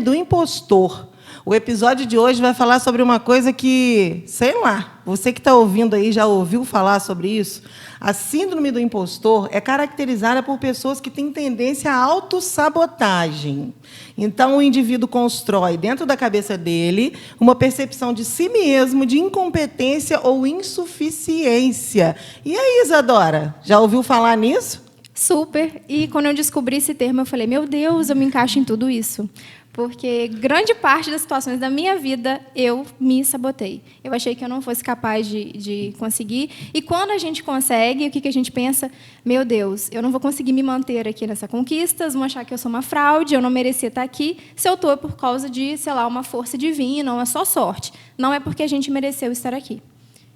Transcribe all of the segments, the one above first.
do impostor. O episódio de hoje vai falar sobre uma coisa que, sei lá, você que está ouvindo aí já ouviu falar sobre isso? A síndrome do impostor é caracterizada por pessoas que têm tendência à autossabotagem. Então, o indivíduo constrói, dentro da cabeça dele, uma percepção de si mesmo, de incompetência ou insuficiência. E aí, Isadora, já ouviu falar nisso? Super. E quando eu descobri esse termo, eu falei, meu Deus, eu me encaixo em tudo isso. Porque grande parte das situações da minha vida, eu me sabotei. Eu achei que eu não fosse capaz de conseguir. E quando a gente consegue, o que a gente pensa? Meu Deus, eu não vou conseguir me manter aqui nessa conquista, vão achar que eu sou uma fraude, eu não merecia estar aqui. Se eu estou por causa de, sei lá, uma força divina, uma só sorte. Não é porque a gente mereceu estar aqui.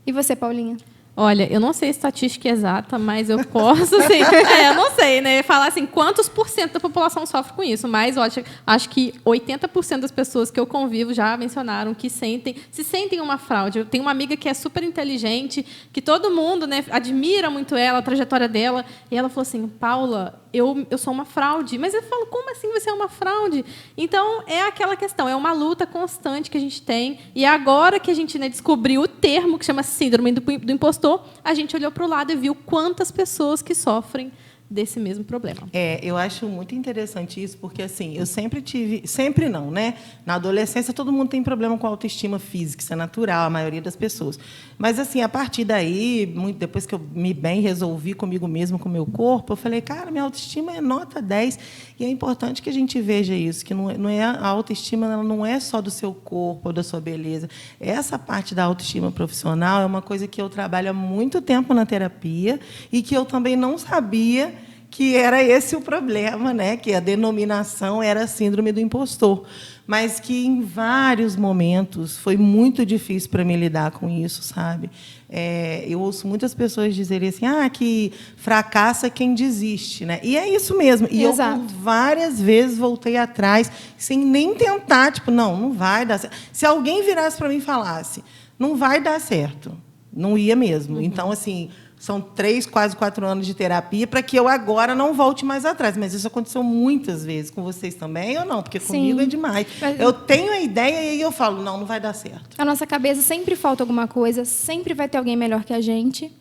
E você, Paulinha? Olha, eu não sei a estatística exata, mas eu posso, assim, eu não sei, né? Falar assim, quantos por cento da população sofre com isso, mas acho que 80% das pessoas que eu convivo já mencionaram que se sentem uma fraude. Eu tenho uma amiga que é super inteligente, que todo mundo, né, admira muito ela, a trajetória dela, e ela falou assim, Paula, eu sou uma fraude. Mas eu falo, como assim você é uma fraude? Então, é aquela questão, é uma luta constante que a gente tem, e agora que a gente, né, descobriu o termo que chama síndrome do impostor, a gente olhou para o lado e viu quantas pessoas que sofrem desse mesmo problema. Eu acho muito interessante isso, porque assim, eu sempre não, né? Na adolescência todo mundo tem problema com autoestima física, isso é natural, a maioria das pessoas. Mas assim, a partir daí, depois que eu me bem resolvi comigo mesmo, com o meu corpo, eu falei, cara, minha autoestima é nota 10, e é importante que a gente veja isso, que não é a autoestima, ela não é só do seu corpo ou da sua beleza. Essa parte da autoestima profissional é uma coisa que eu trabalho há muito tempo na terapia e que eu também não sabia que era esse o problema, né? Que a denominação era a síndrome do impostor, mas que em vários momentos foi muito difícil para mim lidar com isso, sabe? Eu ouço muitas pessoas dizerem assim, que fracassa quem desiste, né? E é isso mesmo. E Exato. eu por várias vezes voltei atrás sem nem tentar, tipo, não vai dar certo. Se alguém virasse para mim e falasse, não vai dar certo, não ia mesmo. Então, assim, são 3, quase 4 anos de terapia para que eu agora não volte mais atrás. Mas isso aconteceu muitas vezes. Com vocês também ou não? Porque comigo é demais. Eu tenho a ideia e aí eu falo, não vai dar certo. A nossa cabeça sempre falta alguma coisa, sempre vai ter alguém melhor que a gente.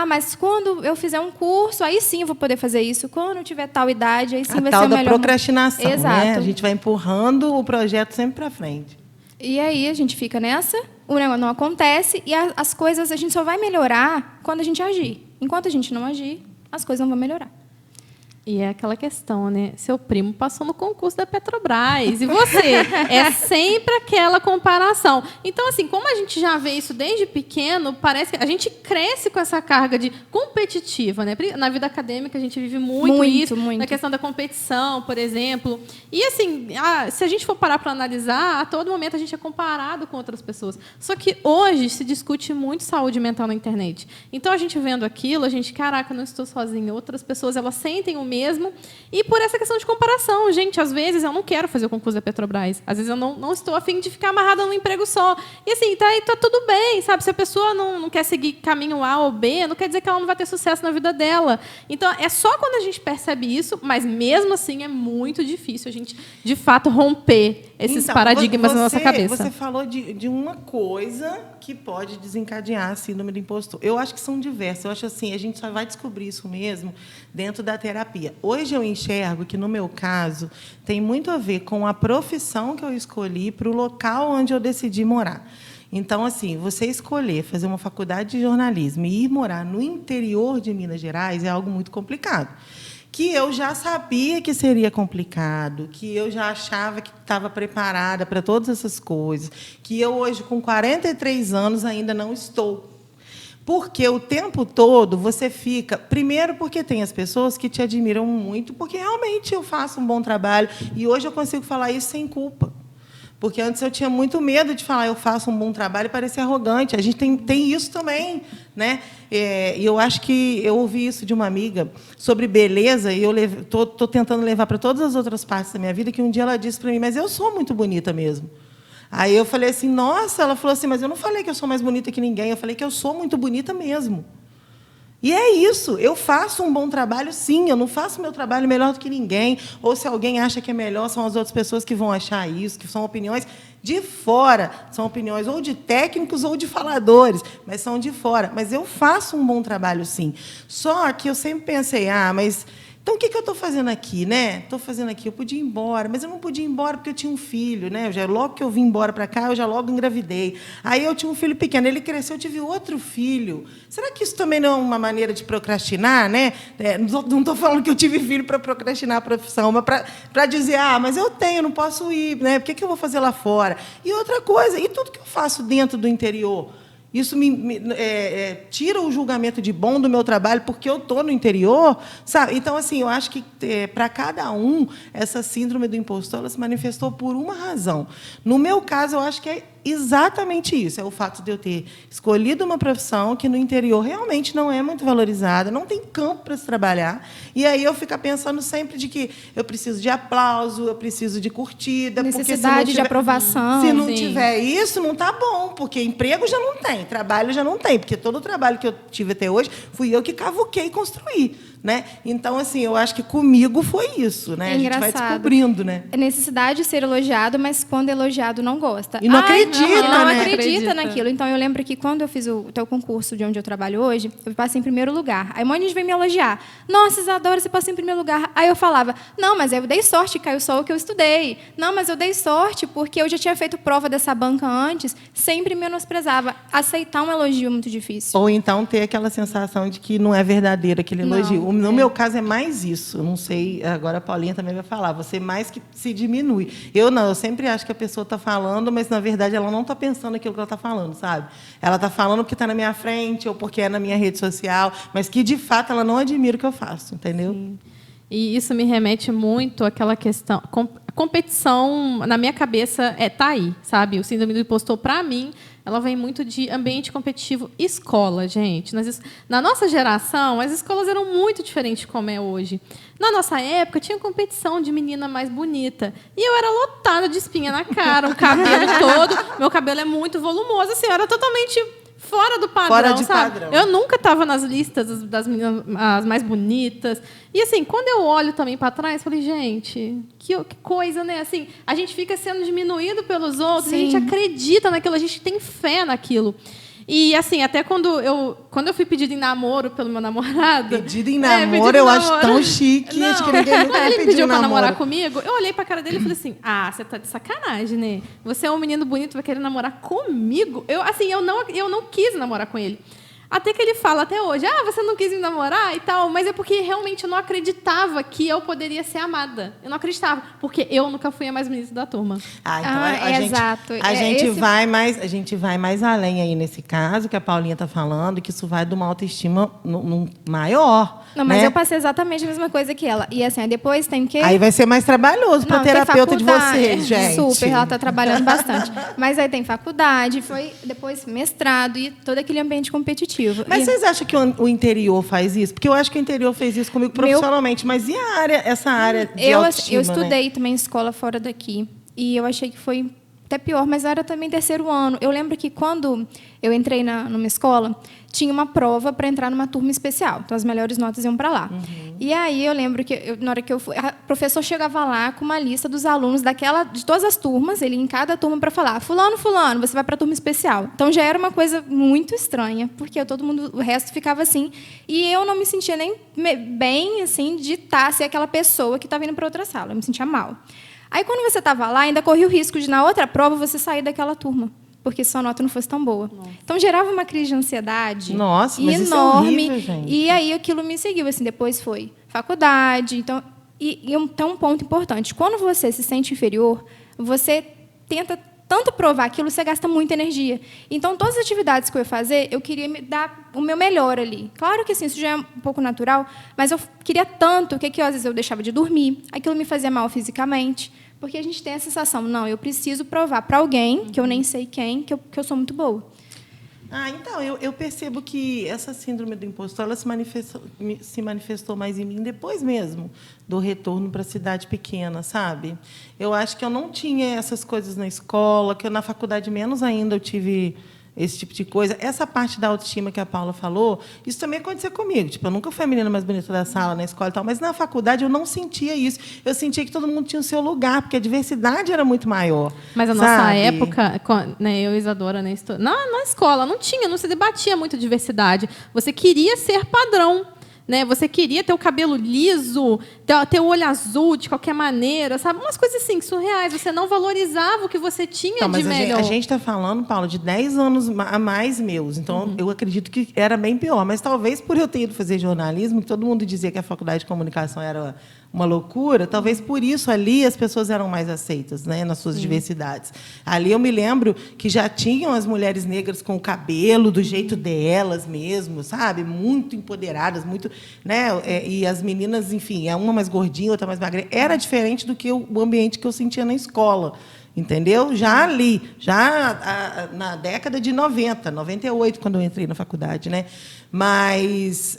Mas quando eu fizer um curso, aí sim eu vou poder fazer isso. Quando eu tiver tal idade, aí sim vai ser o melhor. A tal da procrastinação, Exato. né? A gente vai empurrando o projeto sempre para frente. E aí a gente fica nessa, o negócio não acontece e as coisas a gente só vai melhorar quando a gente agir. Enquanto a gente não agir, as coisas não vão melhorar. E é aquela questão, né? Seu primo passou no concurso da Petrobras. E você? É sempre aquela comparação. Então, assim, como a gente já vê isso desde pequeno, parece que a gente cresce com essa carga de competitiva, né? Na vida acadêmica, a gente vive muito isso. Na questão da competição, por exemplo. E, assim, se a gente for parar para analisar, a todo momento a gente é comparado com outras pessoas. Só que hoje se discute muito saúde mental na internet. Então, a gente vendo aquilo, a gente, caraca, eu não estou sozinha. Outras pessoas, elas sentem o mesmo. E por essa questão de comparação. Gente, às vezes eu não quero fazer o concurso da Petrobras. Às vezes eu não estou a fim de ficar amarrada num emprego só. E assim, tá tudo bem, sabe? Se a pessoa não quer seguir caminho A ou B, não quer dizer que ela não vai ter sucesso na vida dela. Então, é só quando a gente percebe isso, mas mesmo assim é muito difícil a gente, de fato, romper esses paradigmas na nossa cabeça. Você falou de uma coisa que pode desencadear a síndrome do impostor. Eu acho que são diversas. Eu acho assim, a gente só vai descobrir isso mesmo dentro da terapia. Hoje eu enxergo que, no meu caso, tem muito a ver com a profissão que eu escolhi para o local onde eu decidi morar. Então, assim, você escolher fazer uma faculdade de jornalismo e ir morar no interior de Minas Gerais é algo muito complicado. Que eu já sabia que seria complicado, que eu já achava que estava preparada para todas essas coisas, que eu hoje, com 43 anos, ainda não estou. Porque o tempo todo você fica... Primeiro, porque tem as pessoas que te admiram muito, porque realmente eu faço um bom trabalho, e hoje eu consigo falar isso sem culpa. Porque antes eu tinha muito medo de falar eu faço um bom trabalho e parecer arrogante. A gente tem isso também, né? E eu acho que eu ouvi isso de uma amiga sobre beleza, e eu estou tentando levar para todas as outras partes da minha vida, que um dia ela disse para mim, mas eu sou muito bonita mesmo. Aí eu falei assim, nossa, ela falou assim, mas eu não falei que eu sou mais bonita que ninguém, eu falei que eu sou muito bonita mesmo. E é isso, eu faço um bom trabalho, sim, eu não faço meu trabalho melhor do que ninguém, ou se alguém acha que é melhor, são as outras pessoas que vão achar isso, que são opiniões de fora, são opiniões ou de técnicos ou de faladores, mas são de fora. Mas eu faço um bom trabalho, sim. Só que eu sempre pensei, mas então o que eu estou fazendo aqui, né? Estou fazendo aqui, eu podia ir embora, mas eu não podia ir embora porque eu tinha um filho, né? Logo que eu vim embora para cá, eu já logo engravidei. Aí eu tinha um filho pequeno, ele cresceu, eu tive outro filho. Será que isso também não é uma maneira de procrastinar, né? Não estou falando que eu tive filho para procrastinar a profissão, mas para dizer, mas eu tenho, não posso ir, né? Por que eu vou fazer lá fora? E outra coisa, e tudo que eu faço dentro do interior? Isso tira o julgamento de bom do meu trabalho, porque eu estou no interior, sabe? Então, assim, eu acho que, para cada um, essa síndrome do impostor ela se manifestou por uma razão. No meu caso, eu acho que é exatamente isso. É o fato de eu ter escolhido uma profissão que, no interior, realmente não é muito valorizada, não tem campo para se trabalhar. E aí eu fico pensando sempre de que eu preciso de aplauso, eu preciso de curtida. Necessidade de aprovação. Se não tiver isso, não está bom, porque emprego já não tem. Trabalho já não tem, porque todo o trabalho que eu tive até hoje fui eu que cavuquei e construí, né? Então, assim, eu acho que comigo foi isso, né? É a gente vai descobrindo, né? É necessidade de ser elogiado, mas quando elogiado não gosta. E não acredita, não né? acredita naquilo. Então, eu lembro que quando eu fiz o teu concurso de onde eu trabalho hoje, eu passei em primeiro lugar. Aí um monte de gente veio me elogiar. Nossa, Isadora, você passou em primeiro lugar. Aí eu falava, não, mas eu dei sorte, caiu só o que eu estudei. Não, mas eu dei sorte porque eu já tinha feito prova dessa banca antes, sempre menosprezava. Aceitar um elogio é muito difícil. Ou então ter aquela sensação de que não é verdadeiro aquele elogio. No meu caso é mais isso. Eu não sei, agora a Paulinha também vai falar. Você mais que se diminui. Eu não, eu sempre acho que a pessoa está falando, mas na verdade ela não está pensando aquilo que ela está falando, sabe? Ela está falando porque está na minha frente ou porque é na minha rede social, mas que de fato ela não admira o que eu faço, entendeu? Sim. E isso me remete muito àquela questão. Competição, na minha cabeça, tá aí, sabe? O síndrome do impostor, para mim, ela vem muito de ambiente competitivo. Escola, gente. Na nossa geração, as escolas eram muito diferentes de como é hoje. Na nossa época, tinha competição de menina mais bonita. E eu era lotada de espinha na cara, o cabelo todo. Meu cabelo é muito volumoso. Assim, eu era totalmente fora do padrão, fora de sabe? padrão. Eu nunca estava nas listas das meninas as mais bonitas. E, assim, quando eu olho também para trás, falei, gente, que coisa, né? Assim, a gente fica sendo diminuído pelos outros, a gente acredita naquilo, a gente tem fé naquilo. E, assim, até quando eu fui pedido em namoro pelo meu namorado... Pedido em namoro, eu acho tão chique. Acho que ninguém nunca Quando ele pediu para namoro. namorar comigo, eu olhei para a cara dele e falei assim, você tá de sacanagem, né? Você é um menino bonito, vai querer namorar comigo? Eu não quis namorar com ele. Até que ele fala até hoje, você não quis me namorar e tal, mas é porque realmente eu não acreditava que eu poderia ser amada. Eu não acreditava, porque eu nunca fui a mais bonita da turma. Então exato. A gente vai mais além aí nesse caso que a Paulinha está falando, que isso vai de uma autoestima maior. Não, mas né? eu passei exatamente a mesma coisa que ela. E assim, depois tem que... Aí vai ser mais trabalhoso para a terapeuta de vocês, gente. Super, ela está trabalhando bastante. Mas aí tem faculdade, foi depois mestrado e todo aquele ambiente competitivo. Mas vocês acham que o interior faz isso? Porque eu acho que o interior fez isso comigo profissionalmente. Mas e essa área de autoestima, eu estudei também em escola fora daqui. E eu achei que foi até pior, mas era também terceiro ano. Eu lembro que quando eu entrei numa escola, tinha uma prova para entrar numa turma especial. Então, as melhores notas iam para lá. Uhum. E aí, eu lembro que, na hora que eu fui, o professor chegava lá com uma lista dos alunos de todas as turmas, ele ia em cada turma para falar, fulano, você vai para a turma especial. Então, já era uma coisa muito estranha, porque o resto ficava assim. E eu não me sentia nem bem, assim, de ser aquela pessoa que estava indo para outra sala. Eu me sentia mal. Aí, quando você estava lá, ainda corria o risco de, na outra prova, você sair daquela turma, porque sua nota não fosse tão boa. Nossa. Então, gerava uma crise de ansiedade mas enorme. Isso é horrível, gente. E aí, aquilo me seguiu. Assim, depois foi faculdade. Então, um ponto importante. Quando você se sente inferior, você tenta tanto provar aquilo, você gasta muita energia. Então, todas as atividades que eu ia fazer, eu queria me dar o meu melhor ali. Claro que assim, isso já é um pouco natural, mas eu queria tanto que às vezes eu deixava de dormir, aquilo me fazia mal fisicamente, porque a gente tem a sensação, não, eu preciso provar para alguém, que eu nem sei quem, que eu sou muito boa. Então, eu percebo que essa síndrome do impostor ela se manifestou mais em mim depois mesmo do retorno para a cidade pequena, sabe? Eu acho que eu não tinha essas coisas na escola, que eu, na faculdade menos ainda eu tive esse tipo de coisa. Essa parte da autoestima que a Paula falou, isso também aconteceu comigo. Tipo, eu nunca fui a menina mais bonita da sala, na escola e tal, mas na faculdade eu não sentia isso. Eu sentia que todo mundo tinha o seu lugar, porque a diversidade era muito maior. Mas a nossa época, né, eu e Isadora, né, na escola, não se debatia muito diversidade. Você queria ser padrão. Né? Você queria ter o cabelo liso, ter o olho azul de qualquer maneira, sabe? Umas coisas assim, surreais. Você não valorizava o que você tinha de melhor. A gente está falando, Paulo, de 10 anos a mais meus. Então, eu acredito que era bem pior. Mas talvez por eu ter ido fazer jornalismo, que todo mundo dizia que a faculdade de comunicação era uma loucura, talvez por isso ali as pessoas eram mais aceitas, né, nas suas diversidades. Ali eu me lembro que já tinham as mulheres negras com o cabelo do jeito delas mesmo, sabe? Muito empoderadas, muito, né? E as meninas, enfim, uma mais gordinha, outra mais magra. Era diferente do que o ambiente que eu sentia na escola. Entendeu? Já ali, na década de 90, 98, quando eu entrei na faculdade, né? Mas,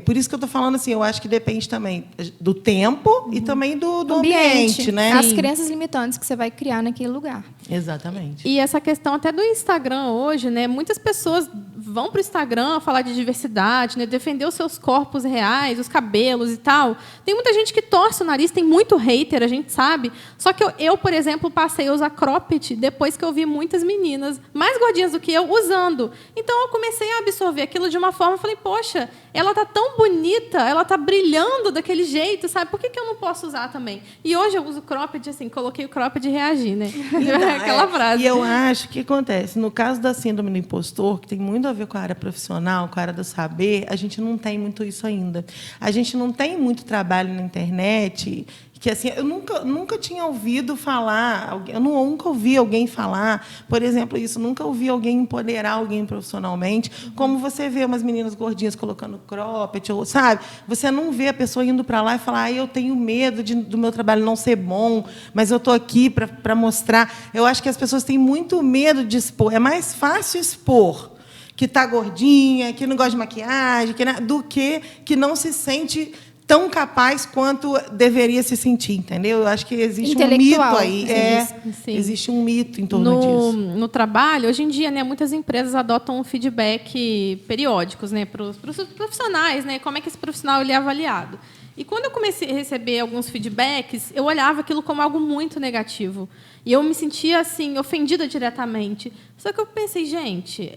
por isso que eu estou falando assim, eu acho que depende também do tempo e também do ambiente, né? As crenças limitantes que você vai criar naquele lugar. Exatamente. E essa questão até do Instagram hoje, né? Muitas pessoas vão para o Instagram falar de diversidade, né? Defender os seus corpos reais, os cabelos e tal. Tem muita gente que torce o nariz, tem muito hater, a gente sabe. Só que eu, por exemplo, passei a usar cropped depois que eu vi muitas meninas mais gordinhas do que eu usando. Então, eu comecei a absorver aquilo de uma forma, falei, poxa, ela tá tão bonita, ela tá brilhando daquele jeito, sabe? Por que eu não posso usar também? E hoje eu uso cropped, assim, coloquei o cropped e reagi, né? Então, aquela frase. E eu acho que acontece, no caso da síndrome do impostor, que tem muito a ver com a área profissional, com a área do saber, a gente não tem muito isso ainda. A gente não tem muito trabalho na internet que assim, eu nunca tinha ouvido falar, eu nunca ouvi alguém falar, por exemplo, isso, nunca ouvi alguém empoderar alguém profissionalmente, como você vê umas meninas gordinhas colocando cropped, ou, sabe? Você não vê a pessoa indo para lá e falar, eu tenho medo do meu trabalho não ser bom, mas eu estou aqui para mostrar. Eu acho que as pessoas têm muito medo de expor. É mais fácil expor que está gordinha, que não gosta de maquiagem, do que não se sente tão capaz quanto deveria se sentir, entendeu? Eu acho que existe um mito aí. Existe um mito em torno disso. No trabalho, hoje em dia, né, muitas empresas adotam um feedback periódicos, né, para os profissionais, né, como é que esse profissional ele é avaliado. E quando eu comecei a receber alguns feedbacks, eu olhava aquilo como algo muito negativo. E eu me sentia assim, ofendida diretamente. Só que eu pensei, gente,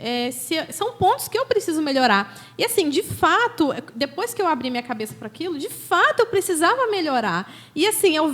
são pontos que eu preciso melhorar. E, assim, de fato, depois que eu abri minha cabeça para aquilo, de fato, eu precisava melhorar. E, assim, eu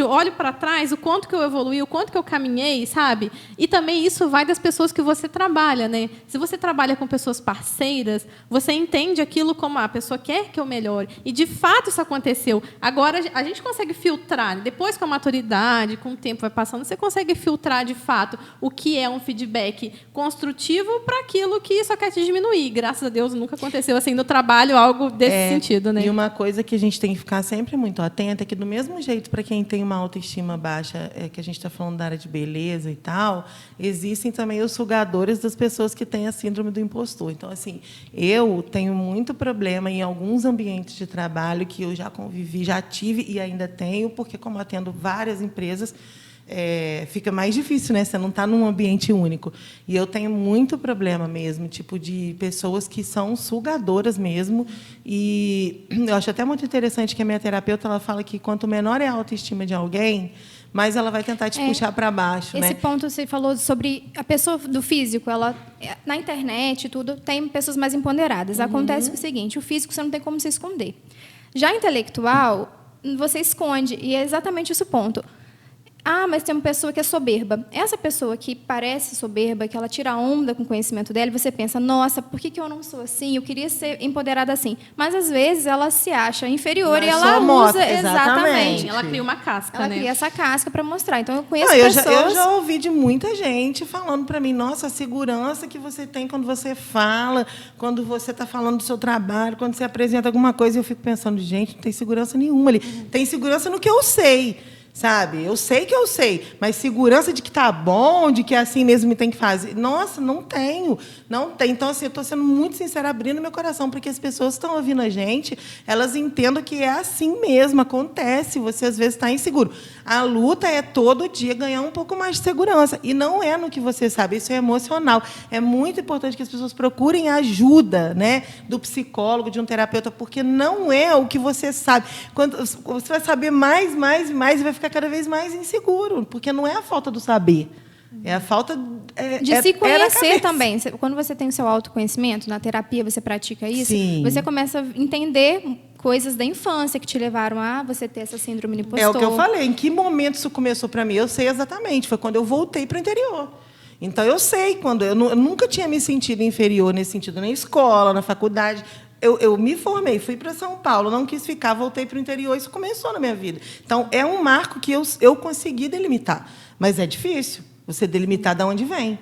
olho para trás, o quanto que eu evoluí, o quanto que eu caminhei, sabe? E também isso vai das pessoas que você trabalha, né? Se você trabalha com pessoas parceiras, você entende aquilo como a pessoa quer que eu melhore. E, de fato, isso aconteceu. Agora, a gente consegue filtrar. Depois, com a maturidade, com o tempo vai passando, você consegue filtrar, de fato, o que é um feedback construtivo para aquilo que só quer te diminuir. Graças a Deus, nunca aconteceu assim no trabalho algo desse sentido, né? E uma coisa que a gente tem que ficar sempre muito atenta é que, do mesmo jeito, para quem tem uma autoestima baixa, que a gente está falando da área de beleza e tal, existem também os sugadores das pessoas que têm a síndrome do impostor. Então, assim, eu tenho muito problema em alguns ambientes de trabalho que eu já convivi, já tive e ainda tenho, porque, como atendo várias empresas, fica mais difícil, né? Você não está num ambiente único. E eu tenho muito problema mesmo, tipo, de pessoas que são sugadoras mesmo. E eu acho até muito interessante que a minha terapeuta ela fala que quanto menor é a autoestima de alguém, mais ela vai tentar te puxar para baixo. Esse né? ponto você falou sobre a pessoa do físico, ela na internet e tudo, tem pessoas mais empoderadas. Acontece o seguinte, o físico você não tem como se esconder. Já intelectual, você esconde, e é exatamente esse o ponto. Ah, mas tem uma pessoa que é soberba. Essa pessoa que parece soberba, que ela tira onda com o conhecimento dela, e você pensa, nossa, por que eu não sou assim? Eu queria ser empoderada assim. Mas, às vezes, ela se acha inferior e ela usa... Exatamente. Ela cria uma casca, ela né? cria essa casca para mostrar. Então, eu conheço pessoas... Eu já ouvi de muita gente falando para mim, nossa, a segurança que você tem quando você fala, quando você está falando do seu trabalho, quando você apresenta alguma coisa, eu fico pensando, gente, não tem segurança nenhuma ali. Tem segurança no que eu sei. Sabe? Eu sei que eu sei, mas segurança de que tá bom, de que é assim mesmo tem que fazer. Nossa, não tenho. Não tem. Então, assim, eu estou sendo muito sincera, abrindo meu coração, porque as pessoas que estão ouvindo a gente, elas entendam que é assim mesmo, acontece. Você, às vezes, está inseguro. A luta é todo dia ganhar um pouco mais de segurança. E não é no que você sabe, isso é emocional. É muito importante que as pessoas procurem ajuda, né, do psicólogo, de um terapeuta, porque não é o que você sabe. Quando você vai saber mais e vai ficar cada vez mais inseguro, porque não é a falta do saber, é a falta de se conhecer também. Quando você tem o seu autoconhecimento, na terapia você pratica isso, Sim. você começa a entender coisas da infância que te levaram a você ter essa síndrome do impostor. É o que eu falei. Em que momento isso começou para mim? Eu sei exatamente. Foi quando eu voltei para o interior. Então, eu sei quando eu nunca tinha me sentido inferior nesse sentido, na escola, na faculdade. Eu me formei, fui para São Paulo, não quis ficar, voltei para o interior, isso começou na minha vida. Então, é um marco que eu consegui delimitar. Mas é difícil você delimitar de onde vem.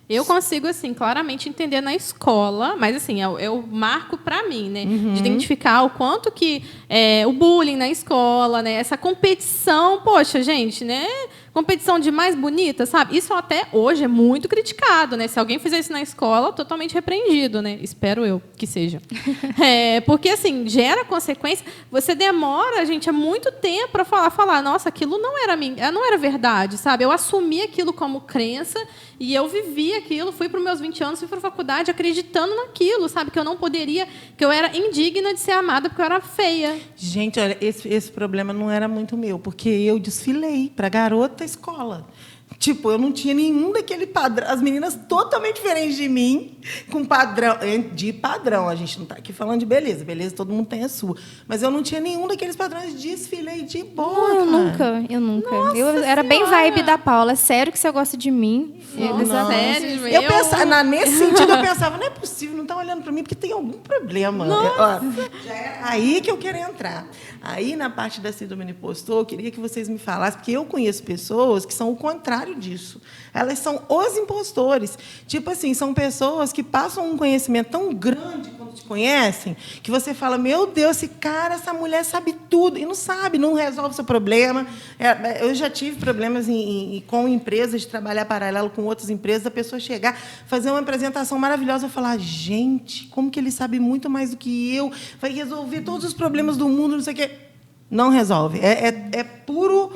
Eu consigo, assim, claramente entender na escola, mas, assim, é o marco para mim, né? De identificar o quanto que o bullying na escola, né? Essa competição, poxa, gente, né? Competição de mais bonita, sabe? Isso até hoje é muito criticado, né? Se alguém fizer isso na escola, totalmente repreendido, né? Espero eu que seja. Porque, assim, gera consequência. Você demora, gente, há muito tempo para falar, nossa, aquilo não era verdade, sabe? Eu assumi aquilo como crença e eu vivi aquilo, fui para os meus 20 anos, fui para a faculdade acreditando naquilo, sabe? Que eu não poderia, que eu era indigna de ser amada porque eu era feia. Gente, olha, esse problema não era muito meu, porque eu desfilei para garota escola. Tipo, eu não tinha nenhum daquele padrão. As meninas totalmente diferentes de mim, com padrão. De padrão, a gente não está aqui falando de beleza. Beleza, todo mundo tem a sua. Mas eu não tinha nenhum daqueles padrões. Desfilei de boa. Eu nunca. Nossa eu era bem Senhora. vibe da Paula. É sério que você gosta de mim? Sério, eu pensava, nesse sentido, eu pensava, não é possível, não estão olhando para mim porque tem algum problema. Já é aí que eu quero entrar. Aí, na parte da síndrome do impostor, eu queria que vocês me falassem, porque eu conheço pessoas que são o contrário disso. Elas são os impostores. Tipo assim, são pessoas que passam um conhecimento tão grande quando te conhecem, que você fala, meu Deus, esse cara, essa mulher sabe tudo. E não sabe, não resolve o seu problema. Eu já tive problemas com empresas, de trabalhar paralelo com outras empresas, a pessoa chegar, fazer uma apresentação maravilhosa, eu falar, gente, como que ele sabe muito mais do que eu, vai resolver todos os problemas do mundo, não sei o quê. Não resolve. É puro...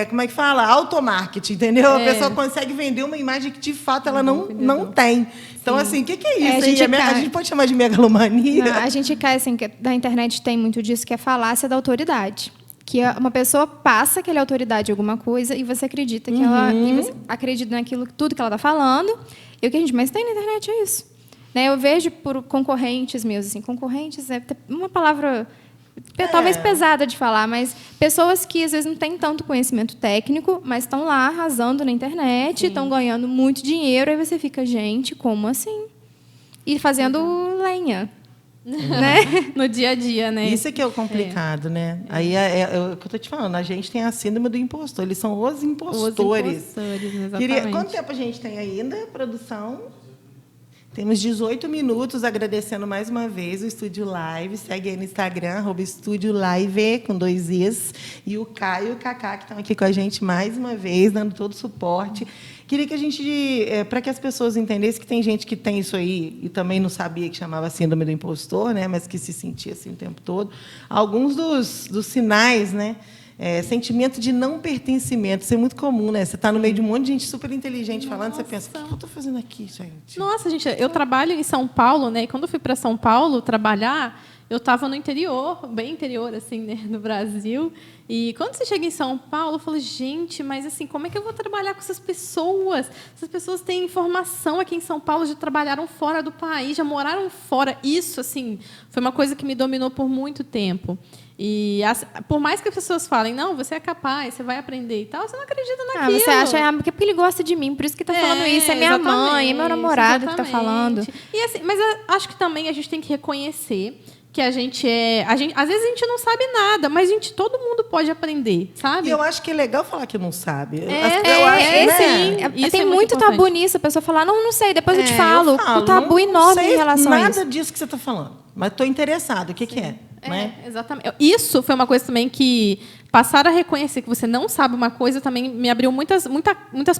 como é que fala? Automarketing, entendeu? A pessoa consegue vender uma imagem que, de fato, ela não tem. Então, assim, o que é isso? A gente pode chamar de megalomania? Não, a gente cai, assim, que da internet tem muito disso, que é falácia da autoridade. Que uma pessoa passa que ela é autoridade em alguma coisa e você acredita que ela... E você acredita naquilo, tudo que ela está falando. E o que a gente mais tem na internet é isso. Né? Eu vejo por concorrentes meus, assim, concorrentes é uma palavra... talvez pesada de falar, mas pessoas que às vezes não têm tanto conhecimento técnico, mas estão lá arrasando na internet, estão ganhando muito dinheiro, aí você fica, gente, como assim? E fazendo lenha. Né? No dia a dia, né? Isso é que é o complicado, né? Aí é o que eu estou te falando, a gente tem a síndrome do impostor, eles são os impostores. Exatamente. Quanto tempo a gente tem ainda, produção? Temos 18 minutos, agradecendo mais uma vez o Estúdio Live. Segue aí no Instagram, @Estúdio Live, com 2 Is. E o Caio e o Cacá, que estão aqui com a gente mais uma vez, dando todo o suporte. Queria que a gente, para que as pessoas entendessem que tem gente que tem isso aí e também não sabia que chamava síndrome do impostor, né, mas que se sentia assim o tempo todo. Alguns dos sinais, né? Sentimento de não pertencimento. Isso é muito comum, né? Você está no meio de um monte de gente super inteligente falando, você pensa, o que eu estou fazendo aqui, gente? Nossa, gente, eu trabalho em São Paulo, né? E quando eu fui para São Paulo trabalhar, eu estava no interior, bem interior, assim, né, do Brasil. E quando você chega em São Paulo, eu falo, gente, mas assim, como é que eu vou trabalhar com essas pessoas? Essas pessoas têm informação aqui em São Paulo, já trabalharam fora do país, já moraram fora. Isso, assim, foi uma coisa que me dominou por muito tempo. E por mais que as pessoas falem, não, você é capaz, você vai aprender e tal, você não acredita naquilo. Você acha, porque ele gosta de mim, por isso que está falando isso. É minha mãe, é meu namorado que está falando. E assim, mas eu acho que também a gente tem que reconhecer que às vezes a gente não sabe nada, mas todo mundo pode aprender, sabe? E eu acho que é legal falar que não sabe. Tem muito tabu nisso, a pessoa falar, não sei, depois eu te falo. O tabu enorme em relação a isso. Nada disso que você está falando, mas estou interessado, o que é? Né? Exatamente. Isso foi uma coisa também que passar a reconhecer que você não sabe uma coisa também me abriu muitas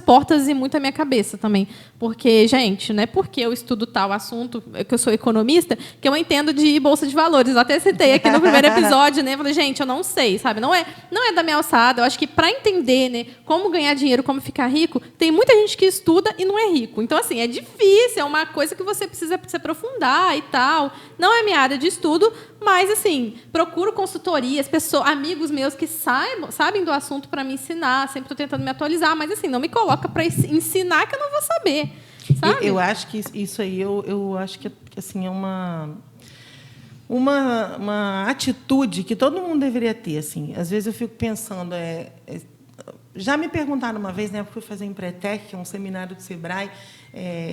portas e muito a minha cabeça também. Porque, gente, não é porque eu estudo tal assunto, que eu sou economista, que eu entendo de bolsa de valores. Eu até citei aqui no primeiro episódio, né? Eu falei, gente, eu não sei, sabe? Não é da minha alçada. Eu acho que para entender, né, como ganhar dinheiro, como ficar rico, tem muita gente que estuda e não é rico. Então, assim, é difícil, é uma coisa que você precisa se aprofundar e tal. Não é minha área de estudo, mas, assim, procuro consultorias, amigos meus que sabem do assunto para me ensinar. Sempre estou tentando me atualizar, mas, assim, não me coloca para ensinar que eu não vou saber, sabe? Eu acho que isso aí, eu acho que assim, é uma atitude que todo mundo deveria ter. Assim. Às vezes eu fico pensando... já me perguntaram uma vez, né, eu fui fazer em Empretec, que é um seminário do Sebrae,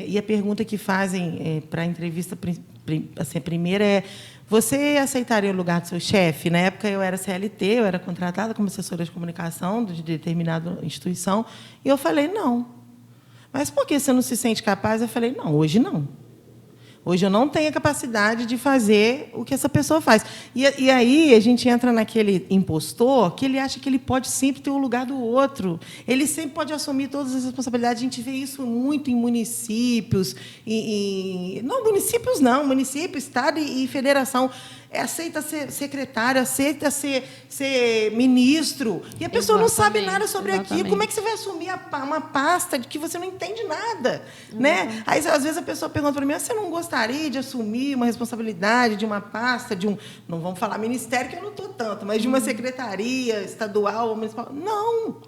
e a pergunta que fazem para a entrevista, assim, a primeira é: você aceitaria o lugar do seu chefe? Na época, eu era CLT, eu era contratada como assessora de comunicação de determinada instituição, e eu falei, não. Mas por que você não se sente capaz? Eu falei, não, hoje não. Hoje eu não tenho a capacidade de fazer o que essa pessoa faz. E aí a gente entra naquele impostor que ele acha que ele pode sempre ter o lugar do outro. Ele sempre pode assumir todas as responsabilidades. A gente vê isso muito em municípios. Não, municípios não. Município, estado e federação. Aceita ser secretário, aceita ser ministro. E a pessoa não sabe nada sobre aquilo. Como é que você vai assumir uma pasta de que você não entende nada? Né? Aí, às vezes, a pessoa pergunta para mim, você não gostaria de assumir uma responsabilidade de uma pasta, não vamos falar ministério, que eu não estou tanto, mas de uma secretaria estadual ou municipal? Não.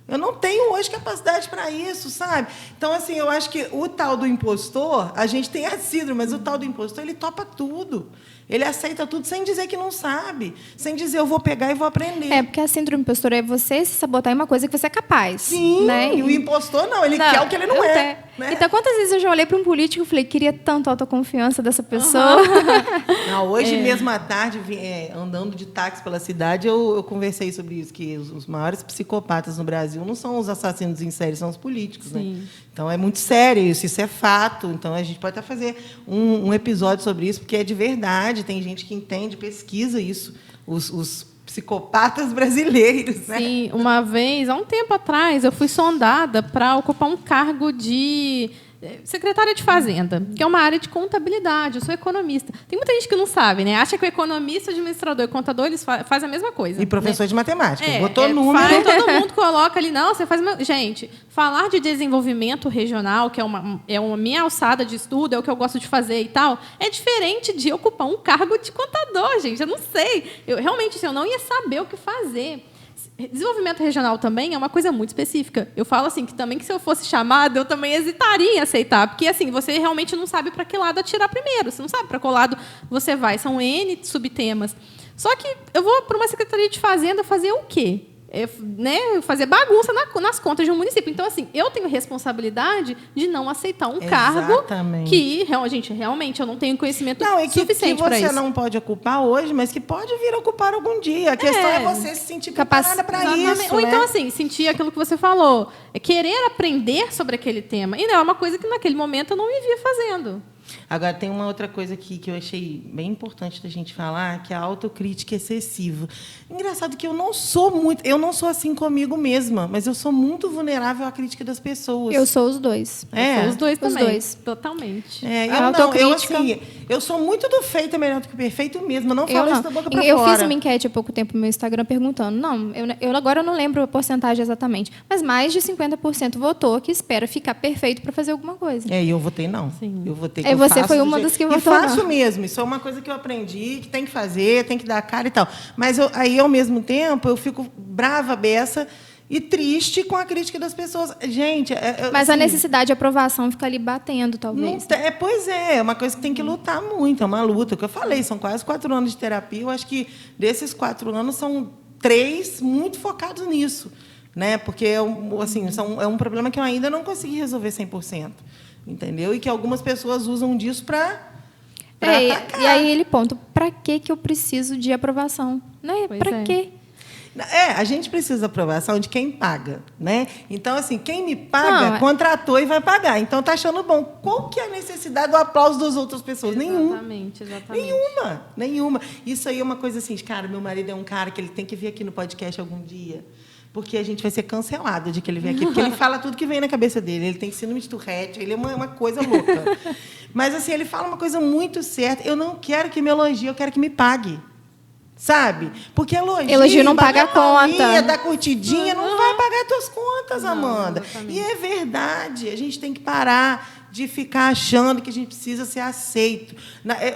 Eu não tenho hoje capacidade para isso, sabe? Então, assim, eu acho que o tal do impostor, a gente tem a síndrome, mas o tal do impostor, ele topa tudo. Ele aceita tudo sem dizer que não sabe, sem dizer eu vou pegar e vou aprender. Porque a síndrome impostor é você se sabotar em uma coisa que você é capaz. Sim, né? E o impostor não, ele quer o que ele não é. Né? Então, quantas vezes eu já olhei para um político e falei, queria tanto a autoconfiança dessa pessoa. Não, hoje mesmo à tarde, andando de táxi pela cidade, eu conversei sobre isso, que os maiores psicopatas no Brasil não são os assassinos em série, são os políticos. Né? Então, é muito sério isso é fato. Então, a gente pode até fazer um episódio sobre isso, porque é de verdade, tem gente que entende, pesquisa isso, os psicopatas brasileiros. Né? Sim, uma vez, há um tempo atrás, eu fui sondada para ocupar um cargo de secretária de Fazenda, que é uma área de contabilidade. Eu sou economista. Tem muita gente que não sabe, né? Acha que o economista, administrador e contador, eles fazem a mesma coisa. E professor, né? De matemática. Botou número. Todo mundo coloca ali, não, você faz... Gente, falar de desenvolvimento regional, que é uma minha alçada de estudo, é o que eu gosto de fazer e tal, é diferente de ocupar um cargo de contador, gente. Eu não sei. Realmente, assim, eu não ia saber o que fazer. Desenvolvimento regional também é uma coisa muito específica. Eu falo assim que também que se eu fosse chamada, eu também hesitaria em aceitar, porque assim, você realmente não sabe para que lado atirar primeiro, você não sabe para qual lado você vai, são N subtemas. Só que eu vou para uma secretaria de Fazenda fazer o quê? Né, fazer bagunça nas contas de um município. Então, assim, eu tenho responsabilidade de não aceitar um cargo que, gente, realmente eu não tenho conhecimento suficiente para isso. Que você não pode ocupar hoje, mas que pode vir a ocupar algum dia. A questão é você se sentir preparada para isso. Ou então, assim, sentir aquilo que você falou. Querer aprender sobre aquele tema. E não é uma coisa que, naquele momento, eu não me via fazendo. Agora, tem uma outra coisa aqui que eu achei bem importante da gente falar, que é a autocrítica excessiva. Engraçado que eu não sou assim comigo mesma, mas eu sou muito vulnerável à crítica das pessoas. Eu sou os dois. Eu sou os dois também. Os dois. Totalmente. Eu sou muito do feito é melhor do que o perfeito mesmo. Eu não falo isso da boca pra fora. Eu fiz uma enquete há pouco tempo no meu Instagram perguntando. Eu agora não lembro a porcentagem exatamente, mas mais de 50% votou que espera ficar perfeito para fazer alguma coisa. E eu votei não. Sim. Eu votei que você foi uma das que votou. E faço mesmo. Isso é uma coisa que eu aprendi, que tem que fazer, tem que dar a cara e tal. Mas aí, ao mesmo tempo, eu fico brava, beça e triste com a crítica das pessoas. Gente... Mas a necessidade de aprovação fica ali batendo, talvez. Pois é uma coisa que tem que lutar muito. É uma luta. O que eu falei, são quase 4 anos de terapia. Eu acho que, desses 4 anos, são 3 muito focados nisso. Né? Porque assim, é um problema que eu ainda não consegui resolver 100%. Entendeu? E que algumas pessoas usam disso para atacar. E aí ele ponto, para que eu preciso de aprovação? Né? Para quê? A gente precisa da aprovação de quem paga, né? Então, assim, quem me paga, contratou e vai pagar. Então, tá achando bom. Qual que é a necessidade do aplauso das outras pessoas? Exatamente. Nenhuma. Isso aí é uma coisa assim, cara, meu marido é um cara que ele tem que vir aqui no podcast algum dia. Porque a gente vai ser cancelado de que ele vem aqui. Porque ele fala tudo que vem na cabeça dele. Ele tem síndrome de Tourette, ele é uma coisa louca. Mas, assim, ele fala uma coisa muito certa. Eu não quero que me elogie, eu quero que me pague. Sabe? Porque elogio não paga a conta. Da curtidinha não vai pagar tuas contas, Amanda. Exatamente. E é verdade. A gente tem que parar de ficar achando que a gente precisa ser aceito.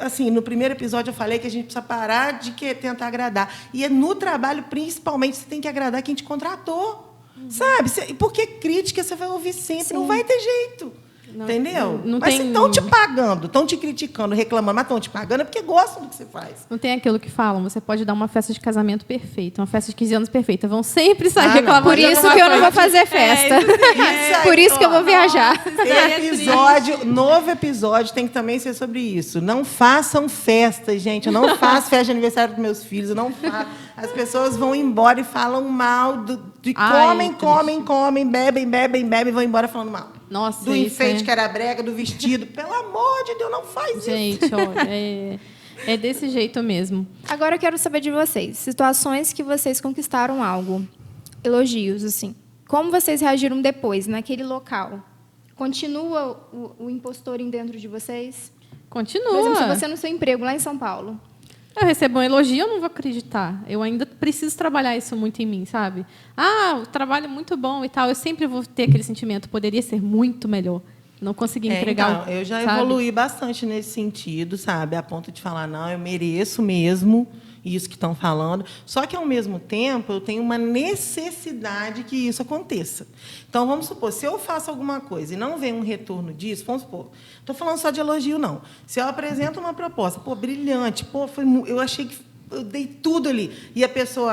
Assim, no primeiro episódio eu falei que a gente precisa parar de tentar agradar. E no trabalho, principalmente, você tem que agradar quem te contratou. Sabe? Porque crítica você vai ouvir sempre. Sim. Não vai ter jeito. Entendeu? Mas se estão te pagando, estão te criticando, reclamando, mas estão te pagando é porque gostam do que você faz. Não tem aquilo que falam, você pode dar uma festa de casamento perfeita, uma festa de 15 anos perfeita, vão sempre sair reclamando. Por isso que eu não vou fazer festa. Por isso que eu vou viajar. Novo episódio tem que também ser sobre isso. Não façam festa, gente. Eu não faço festa de aniversário para meus filhos, eu não faço. As pessoas vão embora e falam mal comem, bebem, vão embora falando mal. Nossa, do enfeite que era brega, do vestido. Pelo amor de Deus, não faz isso. Gente, olha, é desse jeito mesmo. Agora eu quero saber de vocês. Situações que vocês conquistaram algo. Elogios, assim. Como vocês reagiram depois, naquele local? Continua o impostor dentro de vocês? Continua. Por exemplo, se você no seu emprego lá em São Paulo... Eu recebo um elogio, eu não vou acreditar. Eu ainda preciso trabalhar isso muito em mim, sabe? O trabalho é muito bom e tal. Eu sempre vou ter aquele sentimento, poderia ser muito melhor. Não consegui entregar. Então, eu já evoluí bastante nesse sentido, sabe? A ponto de falar, não, eu mereço mesmo isso que estão falando. Só que, ao mesmo tempo, eu tenho uma necessidade que isso aconteça. Então, vamos supor, se eu faço alguma coisa e não vem um retorno disso, vamos supor, estou falando só de elogio, não. Se eu apresento uma proposta, brilhante, eu achei que eu dei tudo ali, e a pessoa,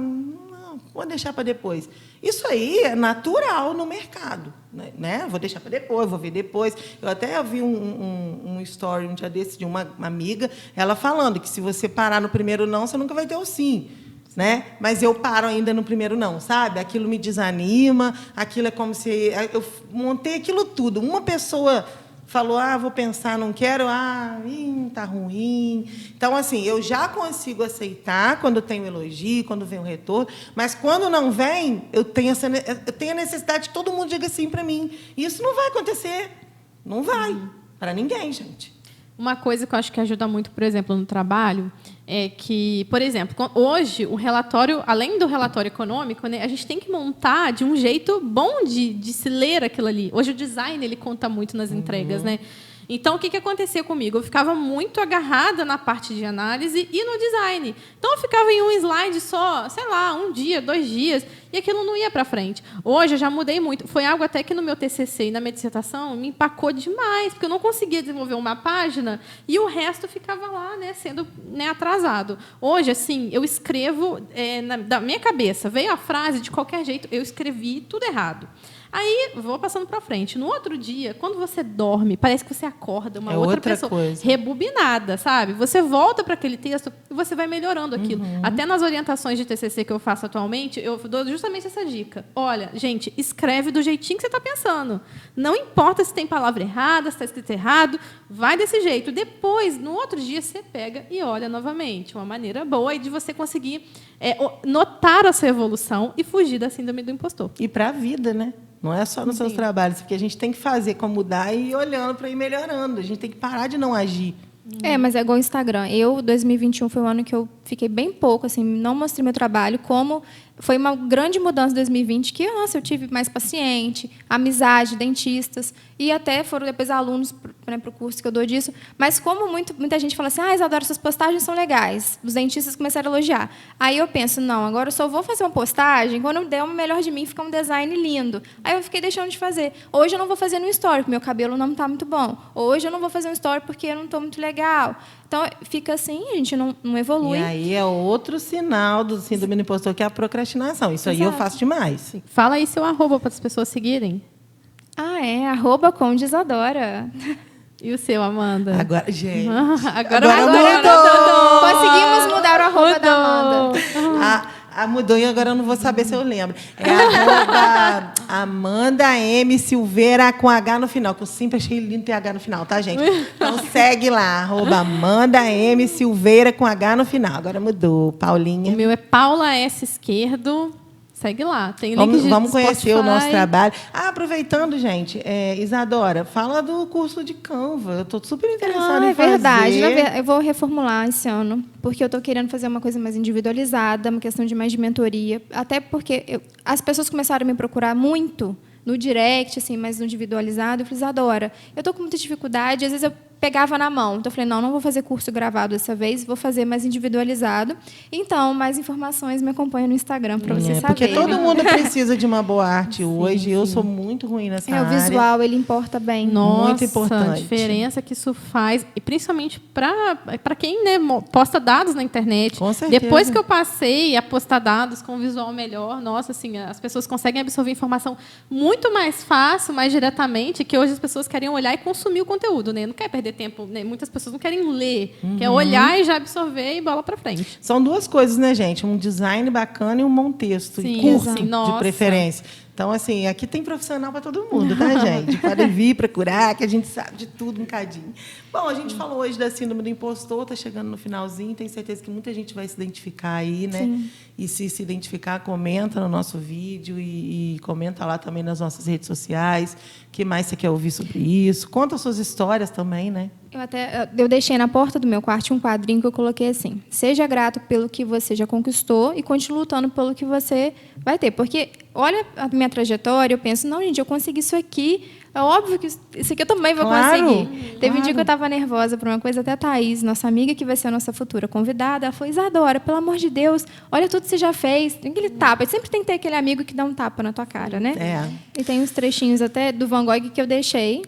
não, vou deixar para depois. Isso aí é natural no mercado, né? Vou deixar para depois, vou ver depois. Eu até vi um story um dia desse de uma amiga, ela falando que se você parar no primeiro não, você nunca vai ter o sim. Né? Mas eu paro ainda no primeiro não, sabe? Aquilo me desanima, aquilo é como se... Eu montei aquilo tudo. Uma pessoa falou, vou pensar, não quero, tá ruim. Então, assim, eu já consigo aceitar quando tem um elogio, quando vem um retorno, mas quando não vem, eu tenho a necessidade que todo mundo diga sim para mim. E isso não vai acontecer. Não vai. Para ninguém, gente. Uma coisa que eu acho que ajuda muito, por exemplo, no trabalho, é que, por exemplo, hoje, o relatório, além do relatório econômico, né, a gente tem que montar de um jeito bom de se ler aquilo ali. Hoje, o design ele conta muito nas entregas, né? Então, o que aconteceu comigo? Eu ficava muito agarrada na parte de análise e no design. Então, eu ficava em um slide só, sei lá, 1 dia, 2 dias, e aquilo não ia para frente. Hoje, eu já mudei muito. Foi algo até que no meu TCC e na minha dissertação me empacou demais, porque eu não conseguia desenvolver uma página e o resto ficava lá, né, sendo atrasado. Hoje, assim, eu escrevo da minha cabeça. Veio a frase, de qualquer jeito, eu escrevi tudo errado. Aí, vou passando para frente. No outro dia, quando você dorme, parece que você acorda uma outra pessoa coisa. Rebobinada, sabe? Você volta para aquele texto e você vai melhorando aquilo. Até nas orientações de TCC que eu faço atualmente, eu dou justamente essa dica. Olha, gente, escreve do jeitinho que você está pensando. Não importa se tem palavra errada, se está escrito errado, vai desse jeito. Depois, no outro dia, você pega e olha novamente. Uma maneira boa de você conseguir notar a sua evolução e fugir da síndrome do impostor. E para a vida, né? Não é só nos seus trabalhos, porque a gente tem que fazer como mudar e ir olhando para ir melhorando. A gente tem que parar de não agir. Mas é igual o Instagram. 2021 foi um ano que eu fiquei bem pouco, assim, não mostrei meu trabalho, como foi uma grande mudança em 2020, que, nossa, eu tive mais paciente, amizade, dentistas, e até foram depois alunos para o curso que eu dou disso, mas como muita gente fala assim, Isadora, suas postagens são legais, os dentistas começaram a elogiar. Aí eu penso, não, agora eu só vou fazer uma postagem quando eu der o melhor de mim, ficar um design lindo. Aí eu fiquei deixando de fazer. Hoje eu não vou fazer no story, porque meu cabelo não está muito bom. Hoje eu não vou fazer um story porque eu não estou muito legal. Então, fica assim, a gente não evolui. E aí é outro sinal do síndrome do impostor, que é a procrastinação. Isso aí eu faço demais. Fala aí seu arroba para as pessoas seguirem. @condisadora. E o seu, Amanda? Agora, gente. Agora mudou. Conseguimos mudar o arroba da Amanda. Mudou e agora eu não vou saber se eu lembro. É arroba Amanda M. Silveira com H no final, que eu sempre achei lindo ter H no final, tá, gente? Então segue lá, arroba Amanda M. Silveira com H no final. Agora mudou, Paulinha. O meu é Paula S. Esquerdo. Segue lá. Tem link de Vamos conhecer o nosso Spotify. trabalho. Aproveitando, gente, Isadora, fala do curso de Canva. Eu estou super interessada em fazer. É verdade. Eu vou reformular esse ano, porque eu estou querendo fazer uma coisa mais individualizada, uma questão de mais de mentoria. Até porque as pessoas começaram a me procurar muito no direct, assim, mais no individualizado. Eu falei, Isadora, eu estou com muita dificuldade, às vezes eu pegava na mão. Então, eu falei, não vou fazer curso gravado dessa vez, vou fazer mais individualizado. Então, mais informações, me acompanha no Instagram para você saber. Porque todo mundo precisa de uma boa arte hoje. Eu sou muito ruim nessa área. O visual, ele importa bem. Nossa, muito importante. A diferença que isso faz, e principalmente para quem, né, posta dados na internet. Com certeza. Depois que eu passei a postar dados com visual melhor, nossa, assim, as pessoas conseguem absorver informação muito mais fácil, mais diretamente, que hoje as pessoas querem olhar e consumir o conteúdo, né? Não quer perder tempo, né? Muitas pessoas não querem ler, quer olhar e já absorver e bola para frente. São duas coisas, né, gente? Um design bacana e um bom texto. Sim, curto, exato. de Nossa. preferência. Então, assim, aqui tem profissional para todo mundo, tá, gente? Pode vir procurar, que a gente sabe de tudo um cadinho. Bom, a gente falou hoje da síndrome do impostor, está chegando no finalzinho, tenho certeza que muita gente vai se identificar aí, né? Sim. E se identificar, comenta no nosso vídeo e comenta lá também nas nossas redes sociais. O que mais você quer ouvir sobre isso? Conta suas histórias também, né? Eu deixei na porta do meu quarto um quadrinho que eu coloquei assim: seja grato pelo que você já conquistou e continue lutando pelo que você vai ter. Porque olha a minha trajetória, eu penso, não, gente, eu consegui isso aqui. É óbvio que isso aqui eu também vou conseguir. Teve um dia que eu estava nervosa por uma coisa, até a Thaís, nossa amiga, que vai ser a nossa futura convidada, ela falou, Isadora, pelo amor de Deus, olha tudo que você já fez. Tem aquele tapa. Sempre tem que ter aquele amigo que dá um tapa na tua cara, né? É. E tem uns trechinhos até do Van Gogh que eu deixei,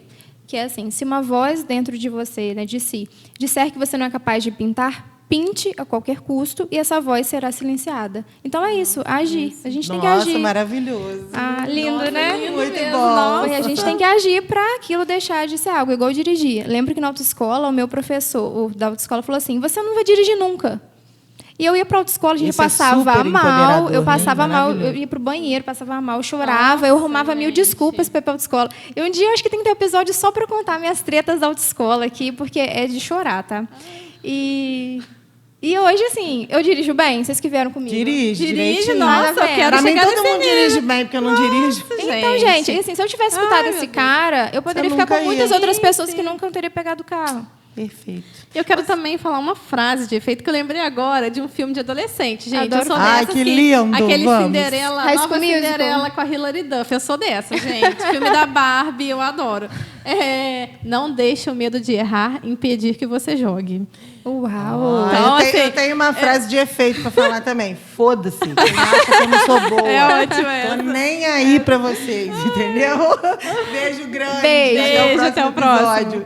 que é assim: se uma voz dentro de você, né, de si, disser que você não é capaz de pintar, pinte a qualquer custo e essa voz será silenciada. Então é isso, agir. A gente tem que agir. Nossa, maravilhoso. Lindo, Nossa, né? lindo Muito mesmo, bom. nossa. E a gente tem que agir para aquilo deixar de ser algo, igual dirigir. Lembro que na autoescola, o meu professor da autoescola falou assim: você não vai dirigir nunca. E eu ia para a autoescola, a gente Isso é passava super mal, empoderador, eu né? passava mal, Maravilhoso. eu ia para o banheiro, passava mal, eu chorava, eu arrumava mil desculpas para ir para a autoescola. E um dia eu acho que tem que ter um episódio só para contar minhas tretas da autoescola aqui, porque é de chorar, tá? E hoje, assim, eu dirijo bem, vocês que vieram comigo. Dirige, Dirige, direitinho. nossa, eu quero Pra mim, chegar todo nesse mundo nível. dirige bem, porque eu não dirijo. Então, gente, assim, se eu tivesse escutado esse cara, eu poderia ficar com nunca ia. muitas outras Sim, pessoas sim. que nunca teriam pegado o carro. Perfeito. Eu quero também falar uma frase de efeito que eu lembrei agora de um filme de adolescente, gente. Adoro Eu sou filme. Ai, dessas que lindo, Aquele vamos. Cinderela, High Nova School Musical. Cinderela com a Hilary Duff. Eu sou dessa, gente. Filme da Barbie, eu adoro. Não deixe o medo de errar impedir que você jogue. Uau! Então, eu tenho uma frase de efeito para falar também. Foda-se. Quem acha que eu não sou boa. É ótimo essa. Tô nem aí para vocês, entendeu? Beijo grande. Beijo. Beijo, até o próximo. episódio.